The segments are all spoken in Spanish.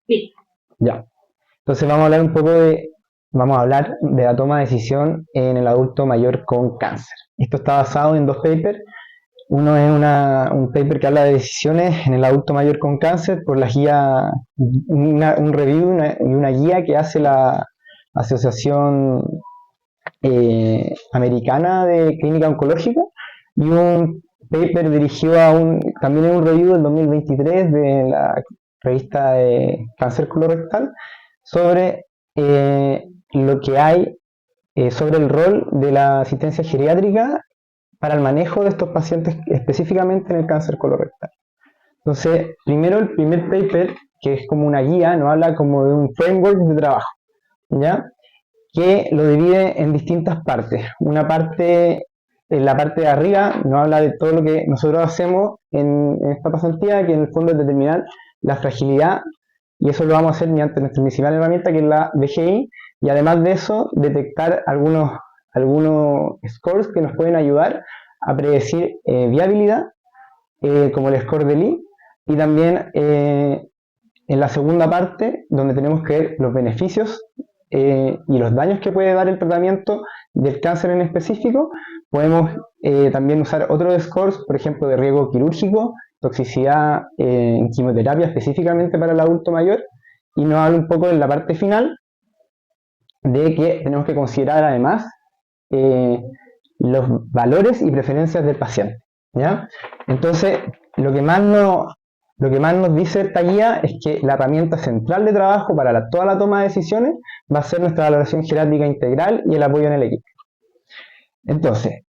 Sí. Ya. Entonces vamos a hablar de la toma de decisión en el adulto mayor con cáncer. Esto está basado en dos papers. Uno es un paper que habla de decisiones en el adulto mayor con cáncer por la guía, un review y una guía que hace la Asociación Americana de Clínica Oncológica, y un paper dirigido también es un review del 2023 de la revista de Cáncer Colorectal sobre lo que hay sobre el rol de la asistencia geriátrica para el manejo de estos pacientes específicamente en el cáncer colorectal. Entonces, primero el primer paper, que es como una guía, nos habla como de un framework de trabajo, ¿ya? Que lo divide en distintas partes. Una parte, en la parte de arriba, nos habla de todo lo que nosotros hacemos en esta pasantía, que en el fondo es determinar la fragilidad, y eso lo vamos a hacer mediante nuestra principal herramienta, que es la BGI, y además de eso, detectar algunos scores que nos pueden ayudar a predecir viabilidad, como el score de Lee, y también en la segunda parte, donde tenemos que ver los beneficios y los daños que puede dar el tratamiento del cáncer en específico, podemos también usar otros scores, por ejemplo, de riesgo quirúrgico, toxicidad en quimioterapia específicamente para el adulto mayor, y nos habla un poco en la parte final de que tenemos que considerar además eh, los valores y preferencias del paciente, ¿ya? Entonces, lo que más nos dice esta guía es que la herramienta central de trabajo para toda la toma de decisiones va a ser nuestra valoración jerárquica integral y el apoyo en el equipo. Entonces,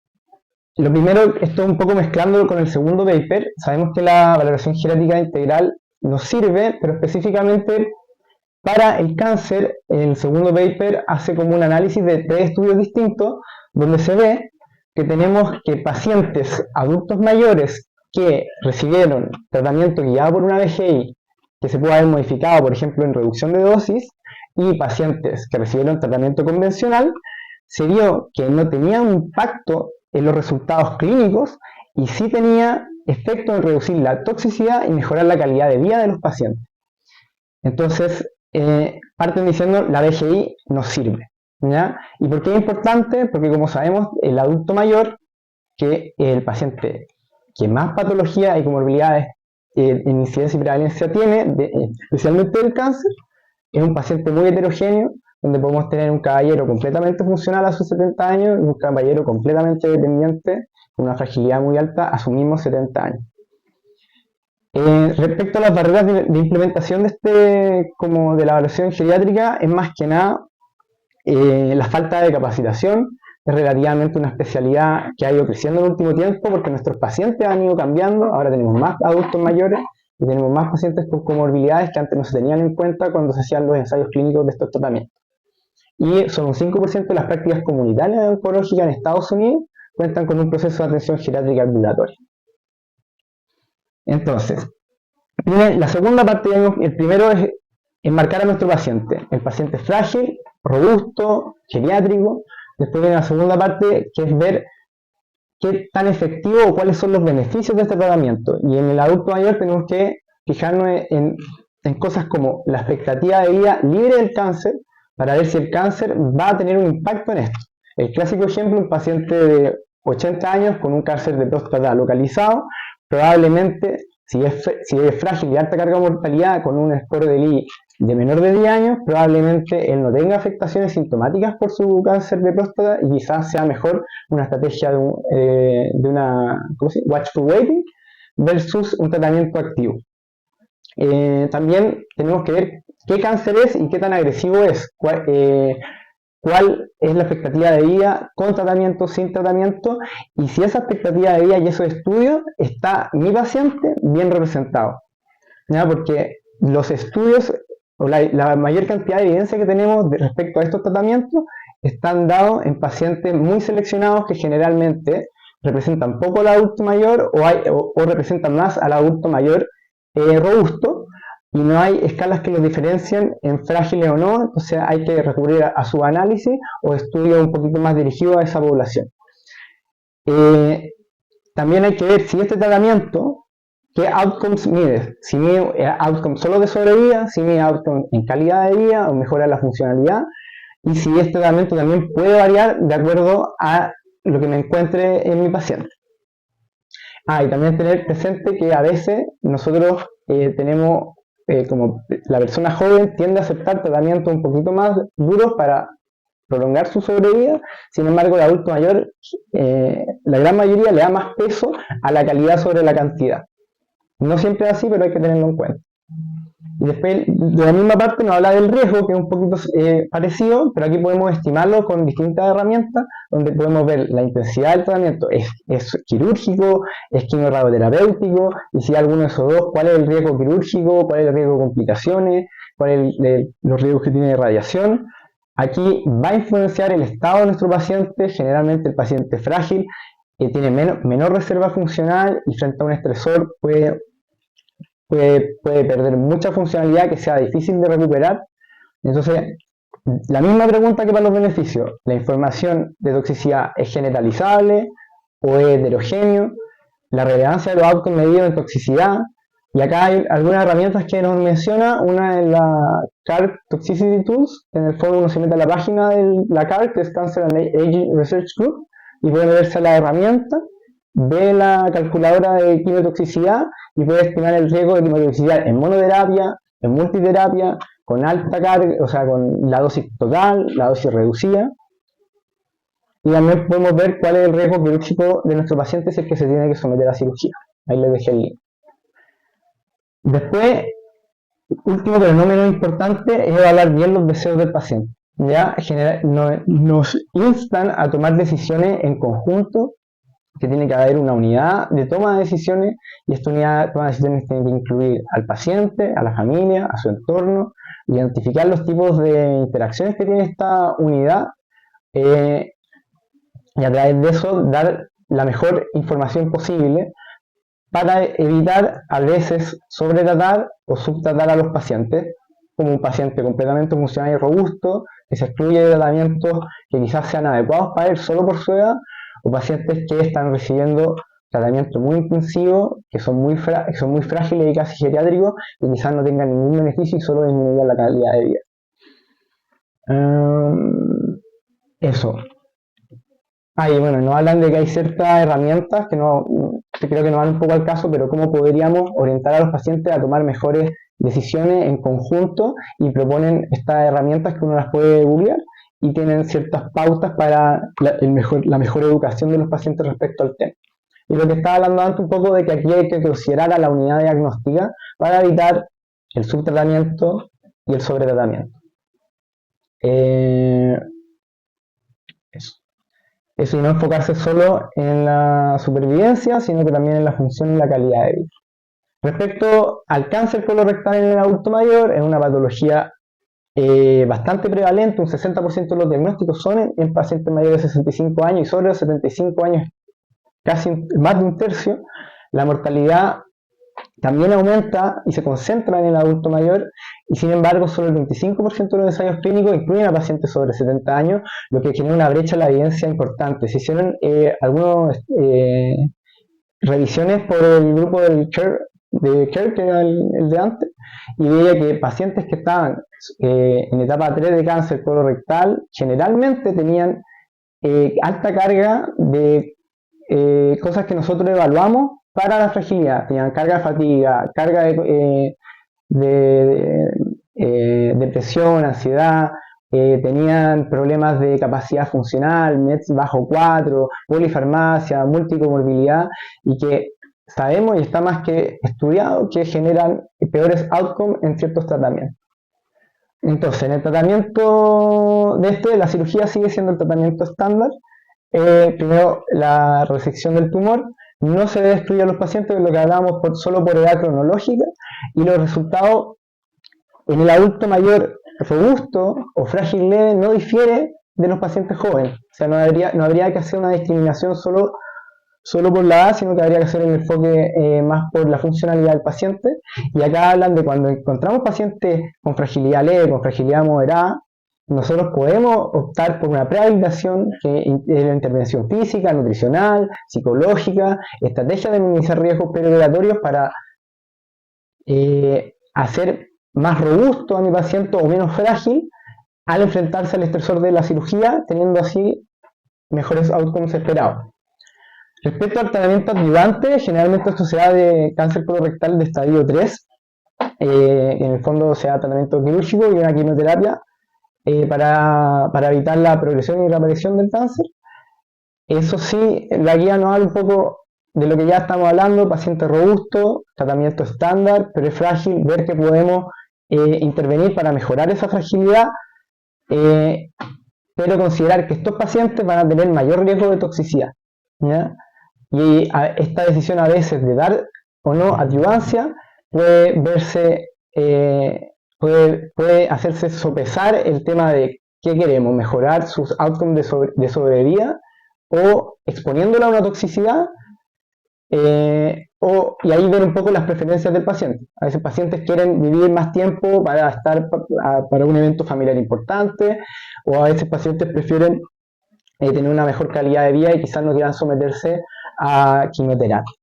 lo primero, esto un poco mezclándolo con el segundo paper, sabemos que la valoración jerárquica integral nos sirve, pero específicamente para el cáncer. El segundo paper hace como un análisis de 3 estudios distintos, donde se ve que tenemos que pacientes adultos mayores que recibieron tratamiento guiado por una BGI, que se puede haber modificado, por ejemplo, en reducción de dosis, y pacientes que recibieron tratamiento convencional, se vio que no tenía un impacto en los resultados clínicos y sí tenía efecto en reducir la toxicidad y mejorar la calidad de vida de los pacientes. Entonces, parten diciendo la BGI nos sirve, ¿ya? ¿Y por qué es importante? Porque como sabemos, el adulto mayor, que es el paciente que más patología y comorbilidades en incidencia y prevalencia tiene, especialmente del cáncer, es un paciente muy heterogéneo, donde podemos tener un caballero completamente funcional a sus 70 años y un caballero completamente dependiente con una fragilidad muy alta a sus mismos 70 años. Respecto a las barreras de implementación como de la evaluación geriátrica, es más que nada la falta de capacitación. Es relativamente una especialidad que ha ido creciendo en el último tiempo porque nuestros pacientes han ido cambiando. Ahora tenemos más adultos mayores y tenemos más pacientes con comorbilidades que antes no se tenían en cuenta cuando se hacían los ensayos clínicos de estos tratamientos. Y solo un 5% de las prácticas comunitarias oncológicas en Estados Unidos cuentan con un proceso de atención geriátrica ambulatoria. Entonces, la segunda parte, el primero es enmarcar a nuestro paciente. El paciente es frágil, robusto, geriátrico. Después viene la segunda parte, que es ver qué tan efectivo o cuáles son los beneficios de este tratamiento. Y en el adulto mayor tenemos que fijarnos en cosas como la expectativa de vida libre del cáncer, para ver si el cáncer va a tener un impacto en esto. El clásico ejemplo, un paciente de 80 años con un cáncer de próstata localizado, probablemente, si es frágil y alta carga de mortalidad, con un score de Lee de menor de 10 años, probablemente él no tenga afectaciones sintomáticas por su cáncer de próstata y quizás sea mejor una estrategia de una watchful waiting versus un tratamiento activo. También tenemos que ver qué cáncer es y qué tan agresivo es, cuál es la expectativa de vida con tratamiento, sin tratamiento, y si esa expectativa de vida y esos estudios está mi paciente bien representado, ¿ya? Porque los estudios o la mayor cantidad de evidencia que tenemos respecto a estos tratamientos están dados en pacientes muy seleccionados que generalmente representan poco al adulto mayor o representan más al adulto mayor robusto, y no hay escalas que los diferencien en frágiles o no. Entonces hay que recurrir a su análisis o estudios un poquito más dirigidos a esa población. También hay que ver si este tratamiento ¿qué outcomes mides? Si mide outcomes solo de sobrevida, si mide outcomes en calidad de vida o mejora la funcionalidad, y si este tratamiento también puede variar de acuerdo a lo que me encuentre en mi paciente. Y también tener presente que a veces nosotros tenemos, como la persona joven tiende a aceptar tratamientos un poquito más duros para prolongar su sobrevida. Sin embargo, el adulto mayor, la gran mayoría le da más peso a la calidad sobre la cantidad. No siempre es así, pero hay que tenerlo en cuenta. Y después, de la misma parte, nos habla del riesgo, que es un poquito parecido, pero aquí podemos estimarlo con distintas herramientas, donde podemos ver la intensidad del tratamiento. ¿Es quirúrgico? ¿Es quimio-radioterapéutico? Y si alguno de esos dos, ¿cuál es el riesgo quirúrgico? ¿Cuál es el riesgo de complicaciones? ¿Cuáles son los riesgos que tiene de radiación? Aquí va a influenciar el estado de nuestro paciente. Generalmente el paciente frágil tiene menor reserva funcional y frente a un estresor puede perder mucha funcionalidad que sea difícil de recuperar. Entonces, la misma pregunta que para los beneficios: ¿la información de toxicidad es generalizable o es heterogéneo? La relevancia de los outcomes medidos en toxicidad. Y acá hay algunas herramientas que nos menciona. Una es la CARC Toxicity Tools. En el fondo uno se mete a la página de la CARC, que es Cancer and Aging Research Group, y puede meterse a la herramienta, ve la calculadora de quimiotoxicidad y puede estimar el riesgo de quimiotoxicidad en monoterapia, en multiterapia, con alta carga, o sea, con la dosis total, la dosis reducida. Y también podemos ver cuál es el riesgo quirúrgico de nuestro paciente si es que se tiene que someter a cirugía. Ahí les dejé el link. Después, último pero no menos importante, es evaluar bien los deseos del paciente. Ya nos instan a tomar decisiones en conjunto, que tiene que haber una unidad de toma de decisiones, y esta unidad de toma de decisiones tiene que incluir al paciente, a la familia, a su entorno, identificar los tipos de interacciones que tiene esta unidad, y a través de eso dar la mejor información posible para evitar a veces sobretratar o subtratar a los pacientes, como un paciente completamente funcional y robusto, que se excluye de tratamientos que quizás sean adecuados para él solo por su edad, o pacientes que están recibiendo tratamientos muy intensivos, que son muy frágiles y casi geriátricos, y quizás no tengan ningún beneficio y solo disminuyan la calidad de vida. Eso. Y bueno, nos hablan de que hay ciertas herramientas que creo que no van un poco al caso, pero cómo podríamos orientar a los pacientes a tomar mejores decisiones en conjunto, y proponen estas herramientas que uno las puede googlear y tienen ciertas pautas para la mejor educación de los pacientes respecto al tema. Y lo que estaba hablando antes un poco de que aquí hay que considerar a la unidad diagnóstica para evitar el subtratamiento y el sobretratamiento. Eso, y no enfocarse solo en la supervivencia, sino que también en la función y la calidad de vida. Respecto al cáncer colorectal en el adulto mayor, es una patología bastante prevalente. Un 60% de los diagnósticos son en pacientes mayores de 65 años, y sobre los 75 años casi más de un tercio. La mortalidad también aumenta y se concentra en el adulto mayor, y sin embargo solo el 25% de los ensayos clínicos incluyen a pacientes sobre 70 años, lo que genera una brecha en la evidencia importante. Se hicieron algunas revisiones por el grupo del CARE, que era el de antes, y veía que pacientes que estaban en etapa 3 de cáncer colorectal generalmente tenían alta carga de cosas que nosotros evaluamos para la fragilidad. Tenían carga de fatiga, carga de depresión, ansiedad, tenían problemas de capacidad funcional, METs bajo 4, polifarmacia, multicomorbilidad, y que sabemos y está más que estudiado que generan peores outcomes en ciertos tratamientos. Entonces, en el tratamiento de la cirugía sigue siendo el tratamiento estándar. Primero, la resección del tumor. No se debe excluir a los pacientes, lo que hablábamos solo por edad cronológica, y los resultados en el adulto mayor robusto o frágil leve no difiere de los pacientes jóvenes. O sea, no habría que hacer una discriminación solo por la edad, sino que habría que hacer un enfoque más por la funcionalidad del paciente. Y acá hablan de cuando encontramos pacientes con fragilidad leve, con fragilidad moderada, nosotros podemos optar por una prehabilitación, que es la intervención física, nutricional, psicológica, estrategia de minimizar riesgos perioperatorios para hacer más robusto a mi paciente o menos frágil al enfrentarse al estresor de la cirugía, teniendo así mejores outcomes esperados. Respecto al tratamiento adyuvante, generalmente esto se da de cáncer colorectal de estadio 3, en el fondo se da tratamiento quirúrgico y una quimioterapia para evitar la progresión y reaparición del cáncer. Eso sí, la guía nos habla un poco de lo que ya estamos hablando: paciente robusto, tratamiento estándar, pero es frágil, ver que podemos intervenir para mejorar esa fragilidad, pero considerar que estos pacientes van a tener mayor riesgo de toxicidad, ¿ya? Y esta decisión a veces de dar o no adyuvancia puede verse, puede hacerse sopesar el tema de qué queremos: mejorar sus outcomes de sobrevida o exponiéndola a una toxicidad, y ahí ver un poco las preferencias del paciente. A veces pacientes quieren vivir más tiempo para estar para un evento familiar importante, o a veces pacientes prefieren tener una mejor calidad de vida y quizás no quieran someterse a quimioterapia.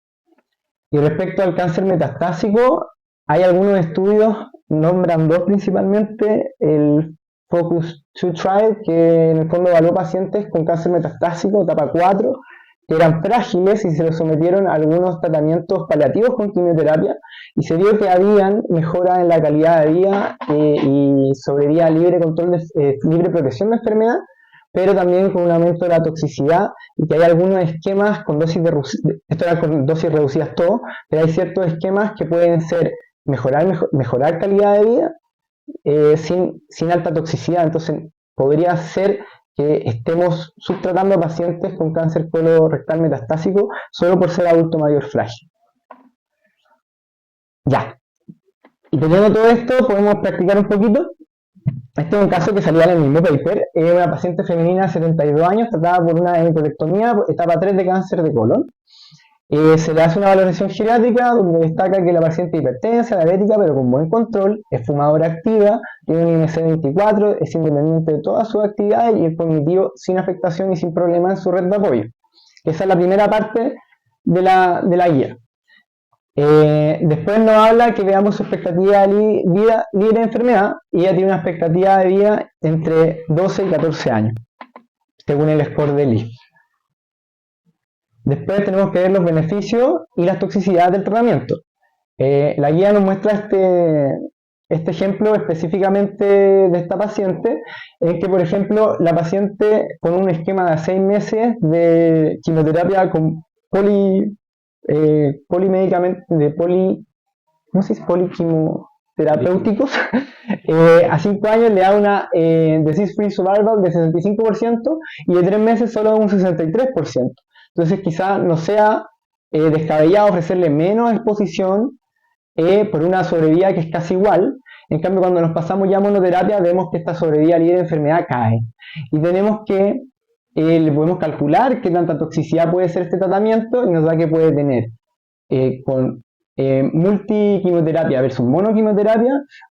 Y respecto al cáncer metastásico, hay algunos estudios, nombran dos principalmente: el Focus 2 Trial, que en el fondo evaluó pacientes con cáncer metastásico, etapa 4, que eran frágiles y se les sometieron a algunos tratamientos paliativos con quimioterapia, y se vio que habían mejora en la calidad de vida y sobrevida libre, libre progresión de enfermedad, pero también con un aumento de la toxicidad, y que hay algunos esquemas con dosis esto era con dosis reducidas todo, pero hay ciertos esquemas que pueden ser mejorar calidad de vida sin alta toxicidad. Entonces podría ser que estemos subtratando a pacientes con cáncer colorectal metastásico solo por ser adulto mayor frágil. Ya, y teniendo todo esto, podemos practicar un poquito. Este es un caso que salía en el mismo paper. Es una paciente femenina de 72 años, tratada por una hematolectomía, etapa 3 de cáncer de colon. Se le hace una valoración geriátrica donde destaca que la paciente es hipertensa, diabética, pero con buen control, es fumadora activa, tiene un IMC 24, es independiente de todas sus actividades y es cognitivo sin afectación y sin problema en su red de apoyo. Esa es la primera parte de la guía. Después nos habla que veamos su expectativa de vida libre de enfermedad, y ella tiene una expectativa de vida entre 12 y 14 años, según el score de Lee. Después tenemos que ver los beneficios y las toxicidades del tratamiento. La guía nos muestra este ejemplo específicamente de esta paciente, en que, por ejemplo, la paciente con un esquema de 6 meses de quimioterapia con poliquimoterapéuticos, a 5 años le da una disease free survival de 65% y de 3 meses solo un 63%. Entonces quizá no sea descabellado ofrecerle menos exposición por una sobrevida que es casi igual. En cambio, cuando nos pasamos ya a monoterapia, vemos que esta sobrevida libre de enfermedad cae, y tenemos que le podemos calcular qué tanta toxicidad puede ser este tratamiento, y nos da que puede tener con multiquimioterapia versus monoquimioterapia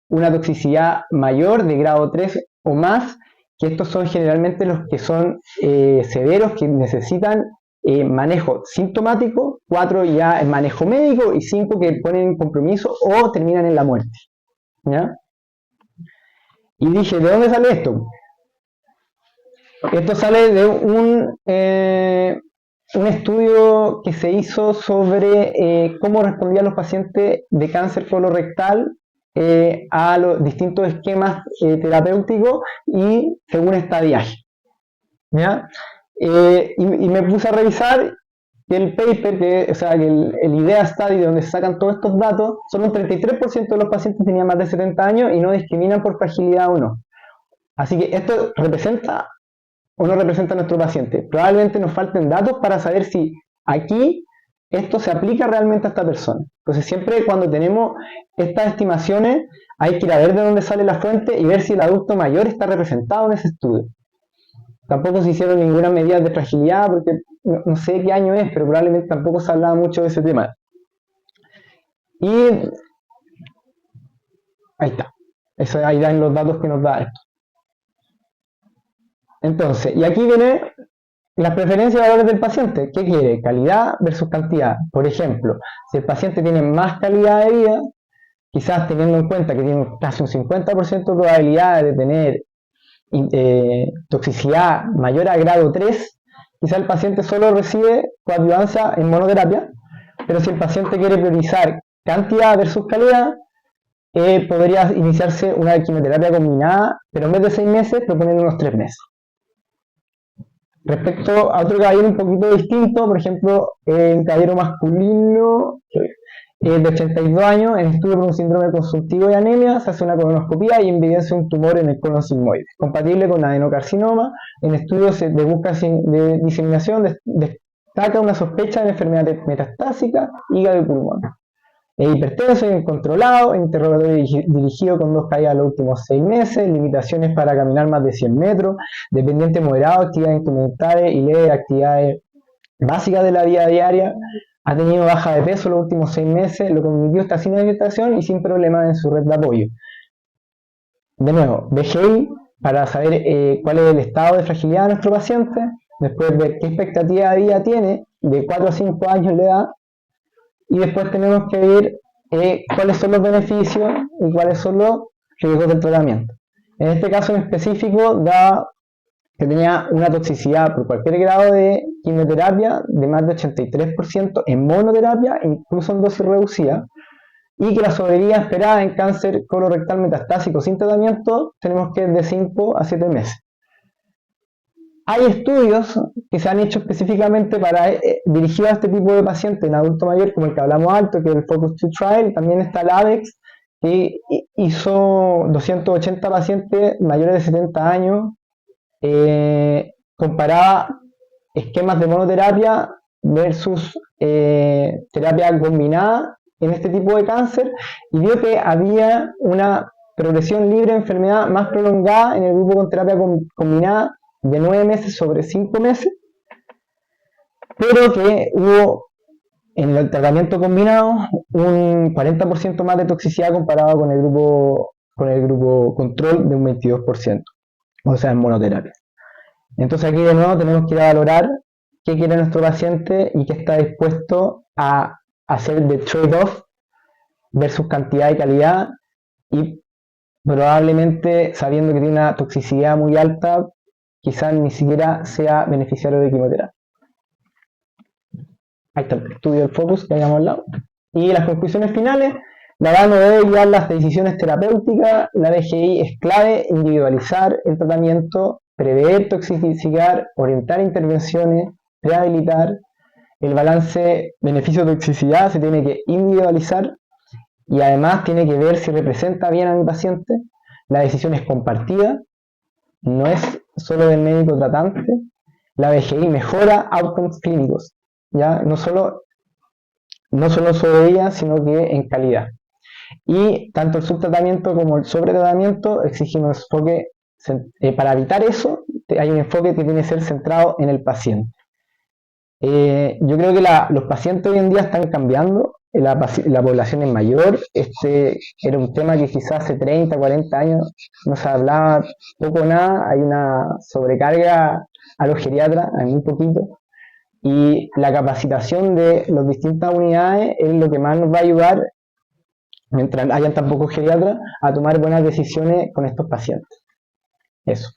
una toxicidad mayor de grado 3 o más, que estos son generalmente los que son severos, que necesitan manejo sintomático, 4 ya en manejo médico y 5 que ponen en compromiso o terminan en la muerte, ¿ya? Y dije, ¿de dónde sale esto? Esto sale de un estudio que se hizo sobre cómo respondían los pacientes de cáncer colorectal a los distintos esquemas terapéuticos y según estadiaje, ¿ya? Y me puse a revisar que el paper, que el IDEA Study, de donde se sacan todos estos datos, solo un 33% de los pacientes tenían más de 70 años y no discriminan por fragilidad o no. Así que esto representa o no representa a nuestro paciente. Probablemente nos falten datos para saber si aquí esto se aplica realmente a esta persona. Entonces siempre cuando tenemos estas estimaciones hay que ir a ver de dónde sale la fuente y ver si el adulto mayor está representado en ese estudio. Tampoco se hicieron ninguna medida de fragilidad porque no sé qué año es, pero probablemente tampoco se hablaba mucho de ese tema. Y ahí está. Ahí dan los datos que nos da esto. Entonces, y aquí vienen las preferencias y valores del paciente. ¿Qué quiere? Calidad versus cantidad. Por ejemplo, si el paciente tiene más calidad de vida, quizás teniendo en cuenta que tiene casi un 50% de probabilidad de tener toxicidad mayor a grado 3, quizás el paciente solo recibe coadyuvancia en monoterapia, pero si el paciente quiere priorizar cantidad versus calidad, podría iniciarse una quimioterapia combinada, pero en vez de 6 meses, proponen unos 3 meses. Respecto a otro caballero un poquito distinto, por ejemplo, un caballero masculino de 82 años, en estudio por un síndrome consultivo de anemia, se hace una colonoscopia y evidencia un tumor en el colon sigmoide, compatible con adenocarcinoma. En estudios de búsqueda de diseminación destaca una sospecha de enfermedad metastásica, hígado y pulmón. Es hipertenso y incontrolado, interrogatorio dirigido con 2 caídas en los últimos 6 meses, limitaciones para caminar más de 100 metros, dependiente moderado, actividades instrumentales y leves actividades básicas de la vida diaria. Ha tenido baja de peso los últimos 6 meses, lo cognitivo está sin alimentación y sin problemas en su red de apoyo. De nuevo, BGI para saber cuál es el estado de fragilidad de nuestro paciente, después ver qué expectativa de vida tiene, de 4 a 5 años de edad, y después tenemos que ver cuáles son los beneficios y cuáles son los riesgos del tratamiento. En este caso en específico, da que tenía una toxicidad por cualquier grado de quimioterapia de más de 83% en monoterapia, incluso en dosis reducida, y que la sobrevida esperada en cáncer colorectal metastásico sin tratamiento tenemos que ir de 5 a 7 meses. Hay estudios que se han hecho específicamente dirigidos a este tipo de pacientes en adulto mayor, como el que hablamos alto, que es el Focus 2 Trial. También está el AVEX, que hizo 280 pacientes mayores de 70 años, comparaba esquemas de monoterapia versus terapia combinada en este tipo de cáncer, y vio que había una progresión libre de enfermedad más prolongada en el grupo con terapia combinada de 9 meses sobre 5 meses, pero que hubo en el tratamiento combinado un 40% más de toxicidad comparado con el grupo control de un 22%, o sea, en monoterapia. Entonces aquí de nuevo tenemos que ir a valorar qué quiere nuestro paciente y qué está dispuesto a hacer de trade-off versus cantidad y calidad, y probablemente sabiendo que tiene una toxicidad muy alta, quizás ni siquiera sea beneficiario de quimioterapia. Ahí está el estudio del Focus que habíamos hablado. Y las conclusiones finales: la DA no debe guiar las decisiones terapéuticas, la BGI es clave, individualizar el tratamiento, prever toxicidad, orientar intervenciones, rehabilitar. El balance beneficio-toxicidad se tiene que individualizar y además tiene que ver si representa bien a mi paciente. La decisión es compartida, no es solo del médico tratante. La BGI mejora outcomes clínicos, ¿ya? No solo sobre ella, sino que en calidad. Y tanto el subtratamiento como el sobretratamiento exigen un enfoque, para evitar eso, hay un enfoque que tiene que ser centrado en el paciente. Yo creo que los pacientes hoy en día están cambiando, la población es mayor. Este era un tema que quizás hace 30, 40 años no se hablaba poco o nada. Hay una sobrecarga a los geriatras, hay muy poquito, y la capacitación de las distintas unidades es lo que más nos va a ayudar, mientras hayan tan pocos geriatras, a tomar buenas decisiones con estos pacientes. Eso.